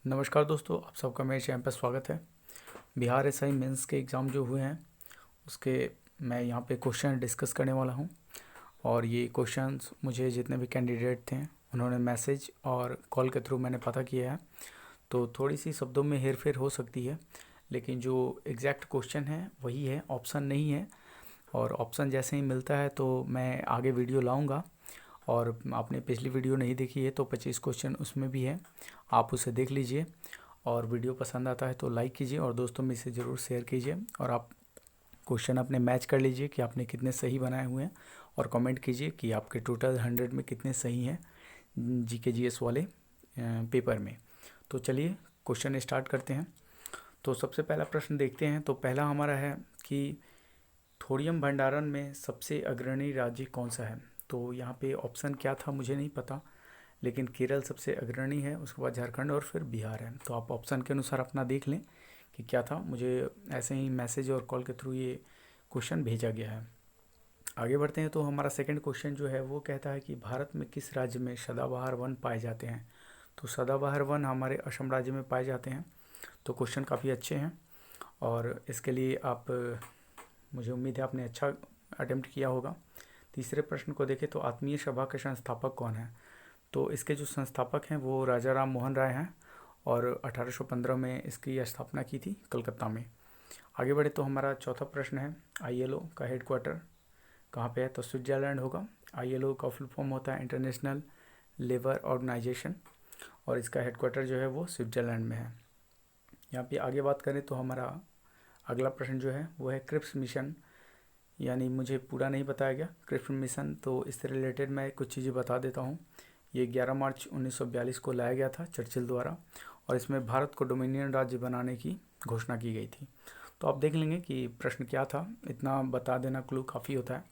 नमस्कार दोस्तों, आप सबका मेरे चैनल पर स्वागत है। बिहार एसआई मेंस के एग्ज़ाम जो हुए हैं उसके मैं यहाँ पे क्वेश्चन डिस्कस करने वाला हूँ। और ये क्वेश्चंस मुझे जितने भी कैंडिडेट थे उन्होंने मैसेज और कॉल के थ्रू मैंने पता किया है, तो थोड़ी सी शब्दों में हेर फेर हो सकती है, लेकिन जो एग्जैक्ट क्वेश्चन है वही है, ऑप्शन नहीं है। और ऑप्शन जैसे ही मिलता है तो मैं आगे वीडियो लाऊंगा। और आपने पिछली वीडियो नहीं देखी है तो 25 क्वेश्चन उसमें भी है, आप उसे देख लीजिए। और वीडियो पसंद आता है तो लाइक कीजिए और दोस्तों में इसे ज़रूर शेयर कीजिए। और आप क्वेश्चन अपने मैच कर लीजिए कि आपने कितने सही बनाए हुए हैं, और कमेंट कीजिए कि आपके टोटल 100 में कितने सही हैं जीके जीएस वाले पेपर में। तो चलिए क्वेश्चन स्टार्ट करते हैं। तो सबसे पहला प्रश्न देखते हैं। तो पहला हमारा है कि थोरियम भंडारण में सबसे अग्रणी राज्य कौन सा है। तो यहाँ पे ऑप्शन क्या था मुझे नहीं पता, लेकिन केरल सबसे अग्रणी है, उसके बाद झारखंड और फिर बिहार है। तो आप ऑप्शन के अनुसार अपना देख लें कि क्या था। मुझे ऐसे ही मैसेज और कॉल के थ्रू ये क्वेश्चन भेजा गया है। आगे बढ़ते हैं। तो हमारा सेकंड क्वेश्चन जो है वो कहता है कि भारत में किस राज्य में सदाबहार वन पाए जाते हैं। तो सदाबहार वन हमारे असम राज्य में पाए जाते हैं। तो क्वेश्चन काफ़ी अच्छे हैं और इसके लिए आप, मुझे उम्मीद है आपने अच्छा अटेम्प्ट किया होगा। तीसरे प्रश्न को देखें तो आत्मीय सभा के संस्थापक कौन है। तो इसके जो संस्थापक हैं वो राजा राम मोहन राय हैं और 1815 में इसकी स्थापना की थी कलकत्ता में। आगे बढ़े तो हमारा चौथा प्रश्न है, आईएलओ का हेडक्वार्टर कहाँ पे है। तो स्विट्जरलैंड होगा। आईएलओ का फुल फॉर्म होता है इंटरनेशनल लेबर ऑर्गेनाइजेशन, और इसका हेडक्वार्टर जो है वो स्विट्जरलैंड में है। यहाँ पे आगे बात करें तो हमारा अगला प्रश्न जो है वो है क्रिप्स मिशन, यानी मुझे पूरा नहीं बताया गया क्रिप्स मिशन, तो इससे रिलेटेड मैं कुछ चीज़ें बता देता हूँ। ये 11 मार्च 1942 को लाया गया था चर्चिल द्वारा, और इसमें भारत को डोमिनियन राज्य बनाने की घोषणा की गई थी। तो आप देख लेंगे कि प्रश्न क्या था, इतना बता देना क्लू काफ़ी होता है।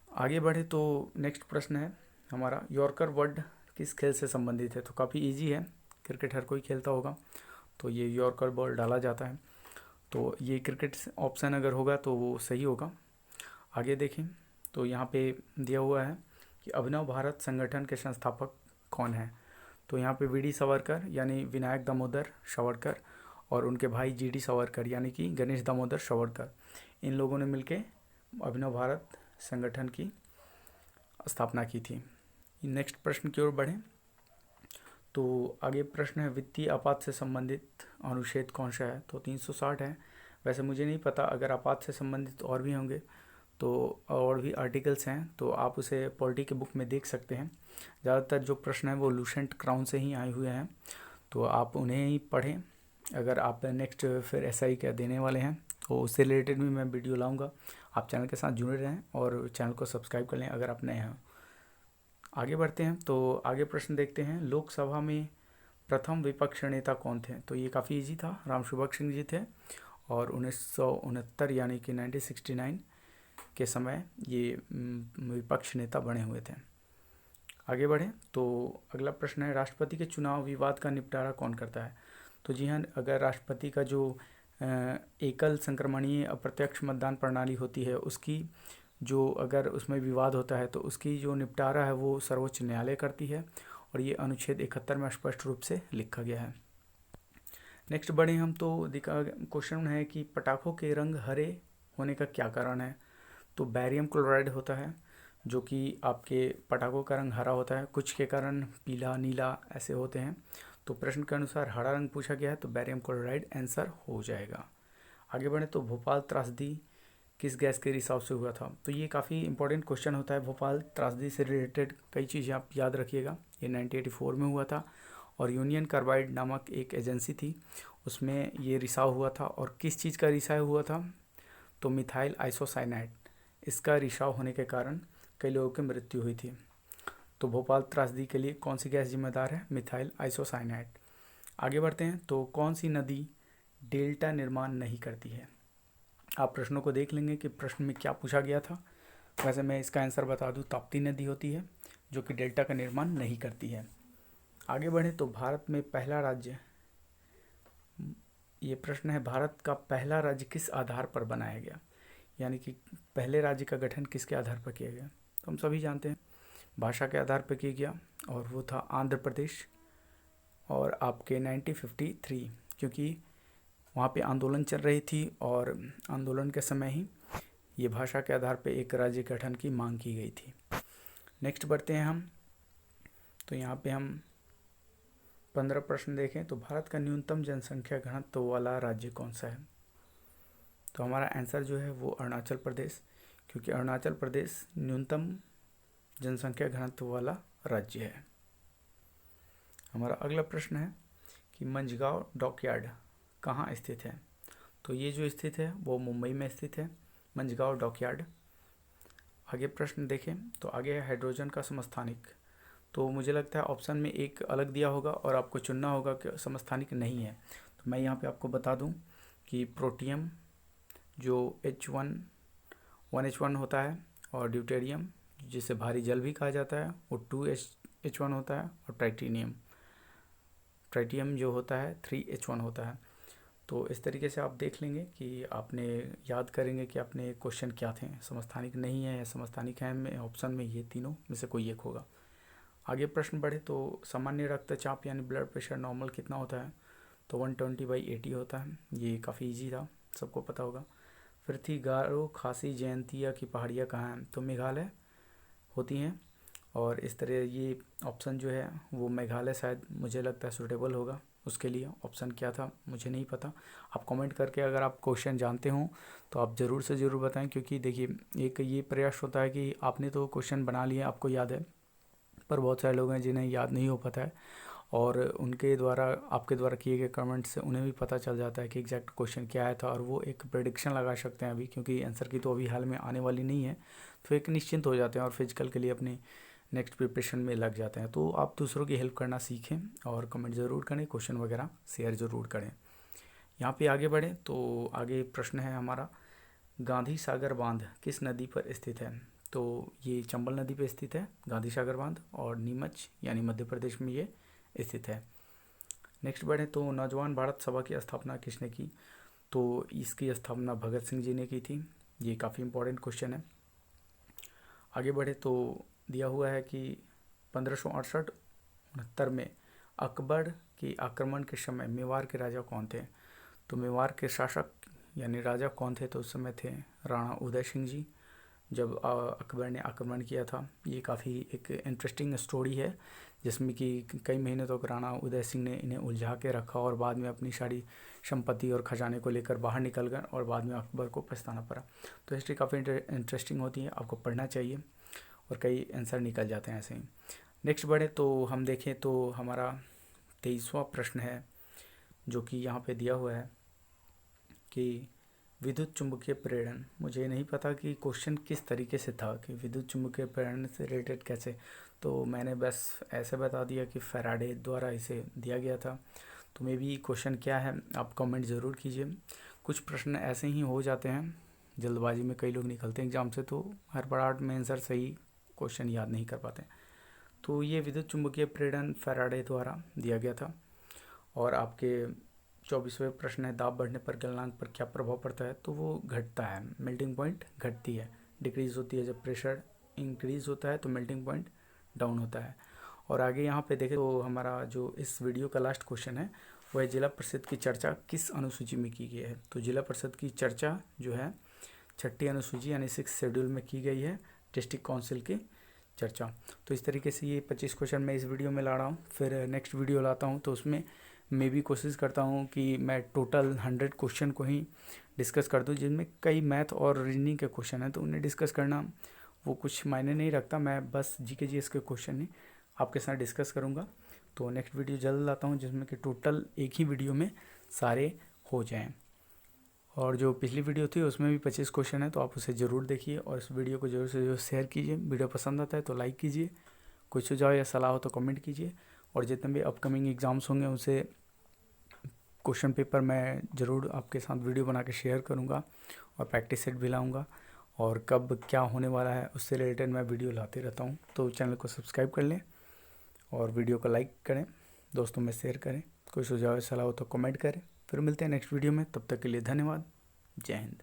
आगे बढ़े तो नेक्स्ट प्रश्न है हमारा, यॉर्कर वर्ड किस खेल से संबंधित है। तो काफ़ी इजी है, क्रिकेट हर कोई खेलता होगा, तो ये यॉर्कर बॉल डाला जाता है। तो ये क्रिकेट ऑप्शन अगर होगा तो वो सही होगा। आगे देखें तो यहाँ पे दिया हुआ है कि अभिनव भारत संगठन के संस्थापक कौन है। तो यहाँ पे वीडी सावरकर यानी विनायक दामोदर सावरकर और उनके भाई जीडी सावरकर यानी कि गणेश दामोदर सावरकर, इन लोगों ने मिलकर अभिनव भारत संगठन की स्थापना की थी। नेक्स्ट प्रश्न की ओर बढ़ें तो आगे प्रश्न है, वित्तीय आपात से संबंधित अनुच्छेद कौन सा है। तो 360 है। वैसे मुझे नहीं पता, अगर आपात से संबंधित और भी होंगे तो और भी आर्टिकल्स हैं तो आप उसे पॉलिटी के बुक में देख सकते हैं। ज़्यादातर जो प्रश्न हैं वो लूसेंट क्राउन से ही आए हुए हैं, तो आप उन्हें ही पढ़ें। अगर आप नेक्स्ट फिर एसआई क्या देने वाले हैं तो उससे रिलेटेड भी मैं वीडियो लाऊंगा। आप चैनल के साथ जुड़े रहें और चैनल को सब्सक्राइब कर लें अगर आप नए हैं। आगे बढ़ते हैं तो आगे प्रश्न देखते हैं, लोकसभा में प्रथम विपक्ष नेता कौन थे। तो ये काफ़ी इजी था, राम सुभग सिंह जी थे, और 1969 यानी कि 1969 के समय ये विपक्ष नेता बने हुए थे। आगे बढ़ें तो अगला प्रश्न है, राष्ट्रपति के चुनाव विवाद का निपटारा कौन करता है। तो जी हाँ, अगर राष्ट्रपति का जो एकल संक्रमणीय अप्रत्यक्ष मतदान प्रणाली होती है उसकी जो अगर उसमें विवाद होता है तो उसकी जो निपटारा है वो सर्वोच्च न्यायालय करती है, और ये अनुच्छेद 71 में स्पष्ट रूप से लिखा गया है। नेक्स्ट बढ़े हम तो दिखा क्वेश्चन है कि पटाखों के रंग हरे होने का क्या कारण है। तो बैरियम क्लोराइड होता है जो कि आपके पटाखों का रंग हरा होता है, कुछ के कारण पीला नीला ऐसे होते हैं। तो प्रश्न के अनुसार हरा रंग पूछा गया है तो बैरियम क्लोराइड आंसर हो जाएगा। आगे बढ़े तो भोपाल त्रासदी किस गैस के रिसाव से हुआ था। तो ये काफ़ी इंपॉर्टेंट क्वेश्चन होता है, भोपाल त्रासदी से रिलेटेड कई चीज़ें आप याद रखिएगा। ये 1984 में हुआ था और यूनियन कार्बाइड नामक एक एजेंसी थी उसमें ये रिसाव हुआ था। और किस चीज़ का रिसाव हुआ था, तो मिथाइल आइसोसाइनाइड, इसका रिसाव होने के कारण कई लोगों की मृत्यु हुई थी। तो भोपाल त्रासदी के लिए कौन सी गैस जिम्मेदार है, मिथाइल आइसोसाइनाइड। आगे बढ़ते हैं तो कौन सी नदी डेल्टा निर्माण नहीं करती है। आप प्रश्नों को देख लेंगे कि प्रश्न में क्या पूछा गया था। वैसे मैं इसका आंसर बता दूं, ताप्ती नदी होती है जो कि डेल्टा का निर्माण नहीं करती है। आगे बढ़े तो भारत में पहला राज्य, ये प्रश्न है, भारत का पहला राज्य किस आधार पर बनाया गया, यानी कि पहले राज्य का गठन किसके आधार पर किया गया। तो हम सभी जानते हैं भाषा के आधार पर किया गया, और वो था आंध्र प्रदेश। और आपके 1953, क्योंकि वहाँ पे आंदोलन चल रही थी और आंदोलन के समय ही ये भाषा के आधार पे एक राज्य गठन की मांग की गई थी। नेक्स्ट बढ़ते हैं हम। तो यहाँ पे हम 15 प्रश्न देखें तो भारत का न्यूनतम जनसंख्या घनत्व वाला राज्य कौन सा है? तो हमारा आंसर जो है वो अरुणाचल प्रदेश, क्योंकि अरुणाचल प्रदेश न्यूनतम जनसंख्या घनत्व वाला राज्य है। हमारा अगला प्रश्न है कि मंझगांव डॉकयार्ड कहाँ स्थित है? तो ये जो स्थित है वो मुंबई में स्थित है, मंझगांव डॉकयार्ड। आगे प्रश्न देखें तो आगे है हाइड्रोजन का समस्थानिक। तो मुझे लगता है ऑप्शन में एक अलग दिया होगा और आपको चुनना होगा कि समस्थानिक नहीं है। तो मैं यहाँ पे आपको बता दूँ कि प्रोटियम जो H1 होता है, और ड्यूटेरियम जिसे भारी जल भी कहा जाता है वो 2H1 होता है, और ट्राइटियम जो होता है 3H1 होता है। तो इस तरीके से आप देख लेंगे कि आपने याद करेंगे कि आपने क्वेश्चन क्या थे, समस्थानिक नहीं है या समस्थानिक है, में ऑप्शन में ये तीनों में से कोई एक होगा। आगे प्रश्न बढ़े तो सामान्य रक्तचाप यानी ब्लड प्रेशर नॉर्मल कितना होता है? तो 120/80 होता है। ये काफ़ी इजी था, सबको पता होगा। फिर थी गारो खासी जयंतिया की पहाड़ियाँ कहाँ हैं? तो मेघालय होती हैं। और इस तरह ये ऑप्शन जो है वो मेघालय शायद मुझे लगता है सूटेबल होगा उसके लिए। ऑप्शन क्या था मुझे नहीं पता, आप कमेंट करके अगर आप क्वेश्चन जानते हो तो आप ज़रूर से ज़रूर बताएं, क्योंकि देखिए एक ये प्रयास होता है कि आपने तो क्वेश्चन बना लिया, आपको याद है, पर बहुत सारे लोग हैं जिन्हें याद नहीं हो पाता है, और उनके द्वारा आपके द्वारा किए गए कमेंट से उन्हें भी पता चल जाता है कि एग्जैक्ट क्वेश्चन क्या आया था, और वो एक प्रेडिक्शन लगा सकते हैं अभी, क्योंकि आंसर की तो अभी हाल में आने वाली नहीं है। तो एक निश्चिंत हो जाते हैं और फिजिकल के लिए अपने नेक्स्ट प्रिपरेशन में लग जाते हैं। तो आप दूसरों की हेल्प करना सीखें और कमेंट ज़रूर करें, क्वेश्चन वगैरह शेयर ज़रूर करें। यहाँ पे आगे बढ़ें तो आगे प्रश्न है हमारा, गांधी सागर बांध किस नदी पर स्थित है? तो ये चंबल नदी पर स्थित है गांधी सागर बांध, और नीमच यानी मध्य प्रदेश में ये स्थित है। नेक्स्ट बढ़ें तो नौजवान भारत सभा की स्थापना किसने की? तो इसकी स्थापना भगत सिंह जी ने की थी। ये काफ़ी इंपॉर्टेंट क्वेश्चन है। आगे बढ़े तो दिया हुआ है कि 1568-69 में अकबर के आक्रमण के समय मेवाड़ के राजा कौन थे? तो मेवाड़ के शासक यानी राजा कौन थे? तो उस समय थे राणा उदय सिंह जी, जब अकबर ने आक्रमण किया था। ये काफ़ी एक इंटरेस्टिंग स्टोरी है, जिसमें कि कई महीने तक राणा उदय सिंह ने इन्हें उलझा के रखा और बाद में अपनी सारी संपत्ति और खजाने को लेकर बाहर निकल गए और बाद में अकबर को पछताना पड़ा। तो हिस्ट्री काफ़ी इंटरेस्टिंग होती है, आपको पढ़ना चाहिए और कई आंसर निकल जाते हैं ऐसे ही। नेक्स्ट बढ़े तो हम देखें तो हमारा 23वां प्रश्न है, जो कि यहाँ पे दिया हुआ है कि विद्युत चुम्बकीय प्रेरण। मुझे नहीं पता कि क्वेश्चन किस तरीके से था, कि विद्युत चुम्बकीय प्रेरण से रिलेटेड कैसे, तो मैंने बस ऐसे बता दिया कि फैराडे द्वारा इसे दिया गया था। तो मे भी क्वेश्चन क्या है आप कमेंट ज़रूर कीजिए। कुछ प्रश्न ऐसे ही हो जाते हैं, जल्दबाजी में कई लोग निकलते हैं एग्ज़ाम से, तो हर बार में आंसर सही क्वेश्चन याद नहीं कर पाते। तो ये विद्युत चुम्बकीय प्रेरण फैराडे द्वारा दिया गया था। और आपके 24वें प्रश्न है, दाब बढ़ने पर गलनांक पर क्या प्रभाव पड़ता है? तो वो घटता है, मेल्टिंग पॉइंट घटती है, डिक्रीज़ होती है। जब प्रेशर इंक्रीज़ होता है तो मेल्टिंग पॉइंट डाउन होता है। और आगे यहाँ पे देखें तो हमारा जो इस वीडियो का लास्ट क्वेश्चन है वह जिला परिषद की चर्चा किस अनुसूची में की गई है? तो जिला परिषद की चर्चा जो है 6ठी अनुसूची यानी 6 शेड्यूल में की गई है, डिस्ट्रिक्ट काउंसिल की चर्चा। तो इस तरीके से ये 25 क्वेश्चन मैं इस वीडियो में ला रहा हूँ। फिर नेक्स्ट वीडियो लाता हूँ तो उसमें मैं भी कोशिश करता हूँ कि मैं टोटल 100 क्वेश्चन को ही डिस्कस कर दूँ, जिनमें कई मैथ और रीजनिंग के क्वेश्चन हैं, तो उन्हें डिस्कस करना वो कुछ मायने नहीं रखता। मैं बस जीके जीएस के क्वेश्चन ही आपके साथ डिस्कस करूँगा। तो नेक्स्ट वीडियो जल्द लाता हूँ जिसमें कि टोटल एक ही वीडियो में सारे हो जाएँ। और जो पिछली वीडियो थी उसमें भी 25 क्वेश्चन है, तो आप उसे ज़रूर देखिए और इस वीडियो को ज़रूर से ज़रूर शेयर कीजिए। वीडियो पसंद आता है तो लाइक कीजिए, कोई सुझाव या सलाह हो तो कमेंट कीजिए। और जितने भी अपकमिंग एग्ज़ाम्स होंगे उनसे क्वेश्चन पेपर मैं ज़रूर आपके साथ वीडियो बना के शेयर करूँगा और प्रैक्टिस सेट भी लाऊँगा। और कब क्या होने वाला है उससे रिलेटेड मैं वीडियो लाते रहता हूँ। तो चैनल को सब्सक्राइब कर लें और वीडियो को लाइक करें, दोस्तों में शेयर करें। कोई सुझाव या सलाह हो तो कमेंट करें। फिर मिलते हैं नेक्स्ट वीडियो में, तब तक के लिए धन्यवाद। जय हिंद।